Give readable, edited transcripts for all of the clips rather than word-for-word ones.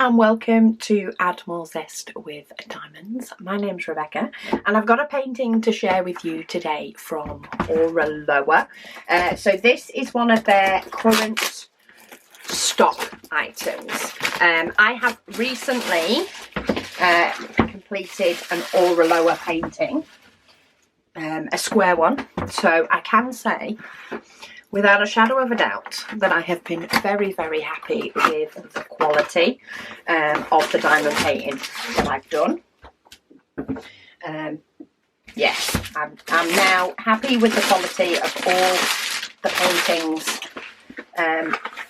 and welcome to Add More Zest with Diamonds. My name's Rebecca and I've got a painting to share with you today from Oraloa. So this is one of their current stock items. I have recently completed an Oraloa painting, a square one, so I can say without a shadow of a doubt that I have been very, very happy with the quality of the diamond painting that I've done. Yes, I'm now happy with the quality of all the paintings,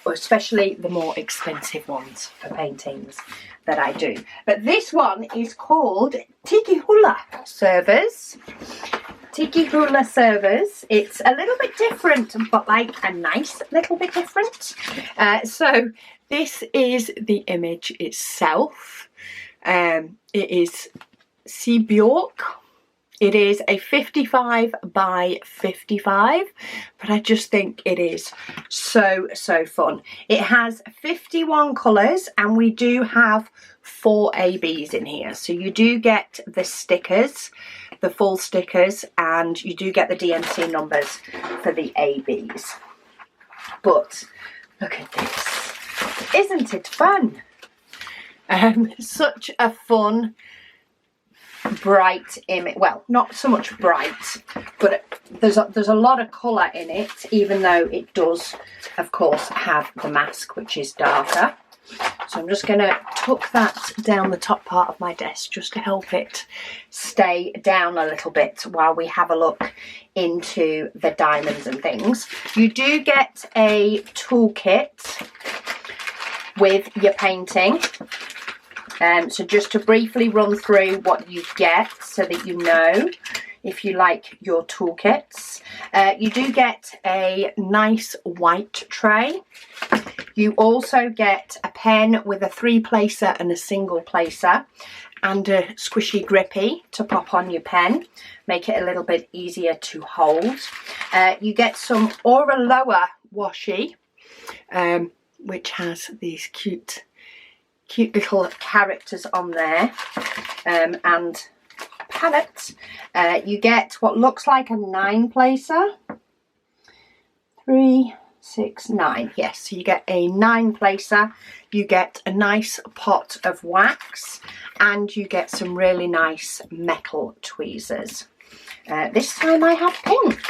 especially the more expensive ones for paintings that I do. But this one is called Tiki Hula servers. Tiki Hula servers. It's a little bit different, but like a nice little bit different. So this is the image itself. It is Seabjork. It is a 55 by 55, but I just think it is so fun. It has 51 colours and we do have 4 ABs in here. So you do get the stickers, the full stickers, and you do get the DMC numbers for the ABs. But look at this. Isn't it fun? Such a fun, bright image. Well, not so much bright, but there's a lot of colour in it, even though it does of course have the mask, which is darker. So I'm just going to tuck that down the top part of my desk just to help it stay down a little bit while we have a look into the diamonds and things. You do get a toolkit with your painting. So just to briefly run through what you get so that you know if you like your toolkits. You do get a nice white tray. You also get a pen with a 3-placer and a single placer and a squishy grippy to pop on your pen, make it a little bit easier to hold. You get some Oraloa washi, which has these cute little characters on there, and palette. You get what looks like a 9-placer. 3, 6, 9. Yes, so you get a 9-placer. You get a nice pot of wax and you get some really nice metal tweezers. This time I have pink.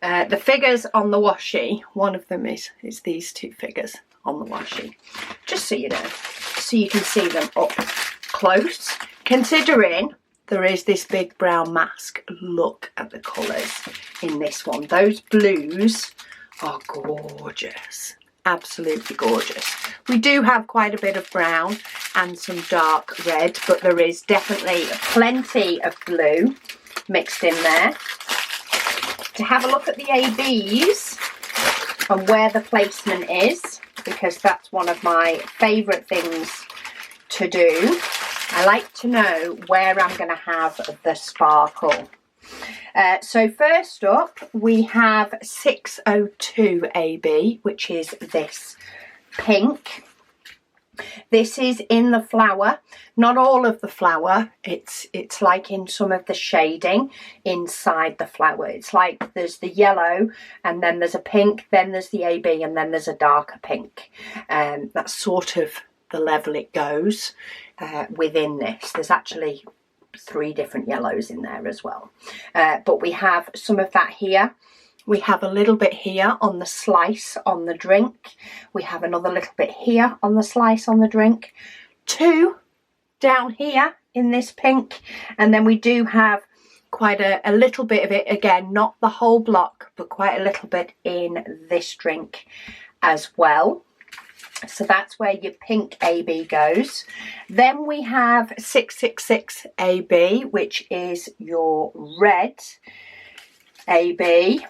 The figures on the washi, one of them is these 2 figures on the washi, just so you know, so you can see them up close. Considering there is this big brown mask, look at the colours in this one. Those blues are gorgeous, absolutely gorgeous. We do have quite a bit of brown and some dark red, but there is definitely plenty of blue mixed in there. To have a look at the ABs and where the placement is, because that's one of my favourite things to do. I like to know where I'm going to have the sparkle. So first up we have 602 AB, which is this pink. This is in the flower, not all of the flower, it's like in some of the shading inside the flower. It's like there's the yellow and then there's a pink, then there's the AB and then there's a darker pink. That's sort of the level it goes within this. There's actually 3 different yellows in there as well. But we have some of that here. We have a little bit here on the slice on the drink. We have another little bit here on the slice on the drink. 2 down here in this pink. And then we do have quite a little bit of it, again, not the whole block, but quite a little bit in this drink as well. So that's where your pink AB goes. Then we have 666 AB, which is your red AB.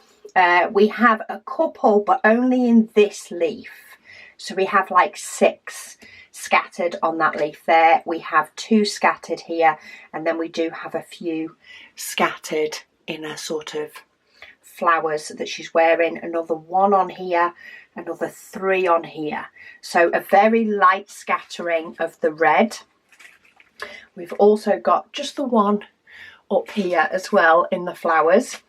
We have a couple, but only in this leaf. So we have like 6 scattered on that leaf there. We have 2 scattered here, and then we do have a few scattered in a sort of flowers that she's wearing, another 1 on here, another 3 on here. So a very light scattering of the red. We've also got just the 1 up here as well in the flowers.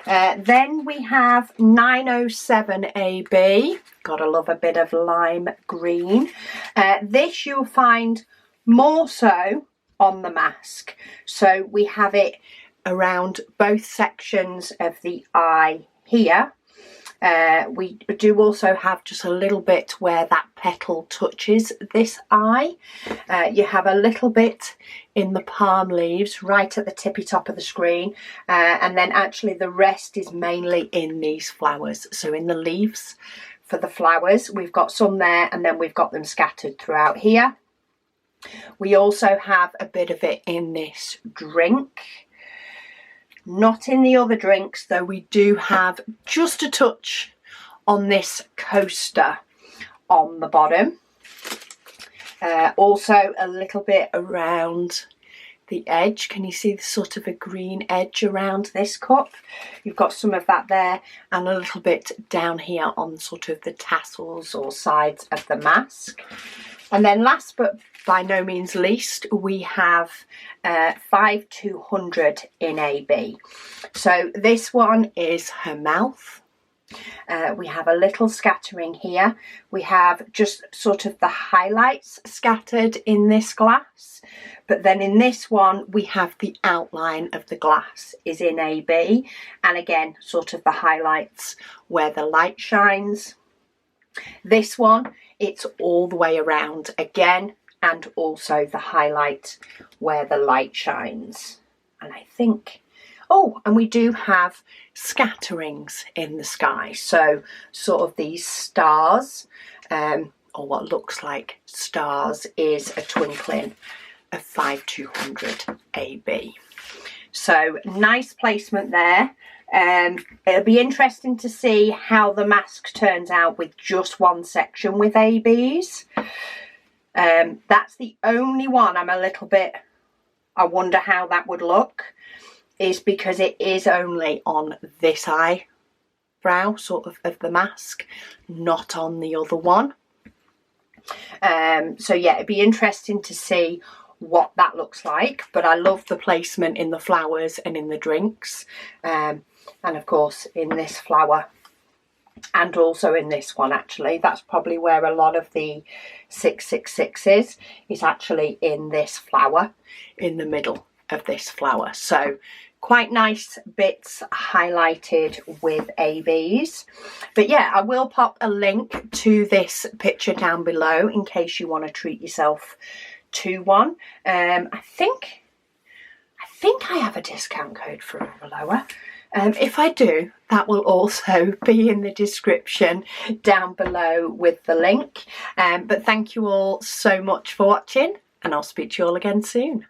Then we have 907 AB. Gotta love a bit of lime green. This you'll find more so on the mask. So we have it around both sections of the eye here. We do also have just a little bit where that petal touches this eye. You have a little bit in the palm leaves right at the tippy top of the screen, and then actually the rest is mainly in these flowers. So in the leaves for the flowers we've got some there, and then we've got them scattered throughout here. We also have a bit of it in this drink. Not in the other drinks, though we do have just a touch on this coaster on the bottom. Also a little bit around the edge. Can you see the sort of a green edge around this cup? You've got some of that there, and a little bit down here on sort of the tassels or sides of the mask. And then last but by no means least, we have 5200 in AB. So this one is her mouth. We have a little scattering here. We have just sort of the highlights scattered in this glass. But then in this one, we have the outline of the glass is in AB. And again, sort of the highlights where the light shines. This one, it's all the way around again, and also the highlight where the light shines. And I think, oh, and we do have scatterings in the sky. So sort of these stars, or what looks like stars, is a twinkling of 5200 AB. So nice placement there. It'll be interesting to see how the mask turns out with just one section with ABs. That's the only one I'm a little bit, I wonder how that would look, is because it is only on this eyebrow sort of the mask, not on the other one. So yeah, it'd be interesting to see what that looks like, but I love the placement in the flowers and in the drinks, and of course in this flower, and also in this one. Actually, that's probably where a lot of the 666 is actually in this flower, in the middle of this flower. So quite nice bits highlighted with ABs. But yeah, I will pop a link to this picture down below in case you want to treat yourself to one. I think I have a discount code for Oraloa. If I do, that will also be in the description down below with the link. But thank you all so much for watching, and I'll speak to you all again soon.